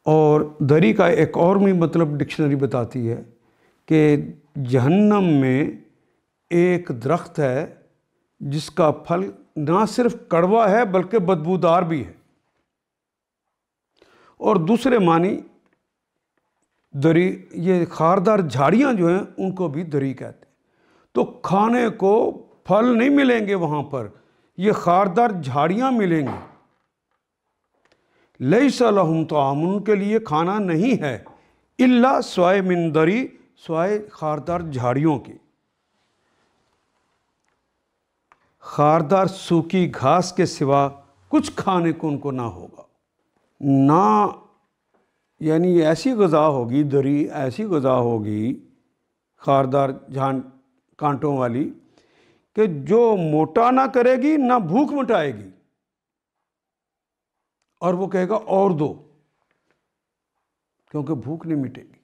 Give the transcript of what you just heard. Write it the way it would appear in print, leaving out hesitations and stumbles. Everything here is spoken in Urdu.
اور دری کا ایک اور بھی مطلب ڈکشنری بتاتی ہے کہ جہنم میں ایک درخت ہے جس کا پھل نہ صرف کڑوا ہے بلکہ بدبودار بھی ہے. اور دوسرے معنی دری، یہ خاردار جھاڑیاں جو ہیں ان کو بھی دری کہتے ہیں. تو کھانے کو پھل نہیں ملیں گے وہاں پر، یہ خاردار جھاڑیاں ملیں گی. لیس لہم طعام، ان کے لیے کھانا نہیں ہے، الا سوائے من دری، سوائے خاردار جھاڑیوں کی. خاردار سوکھی گھاس کے سوا کچھ کھانے کو ان کو نہ ہوگا. نہ یعنی ایسی غذا ہوگی، دری ایسی غذا ہوگی خاردار کانٹوں والی کہ جو موٹا نہ کرے گی نہ بھوک مٹائے گی، اور وہ کہے گا اور دو، کیونکہ بھوک نہیں مٹے گی.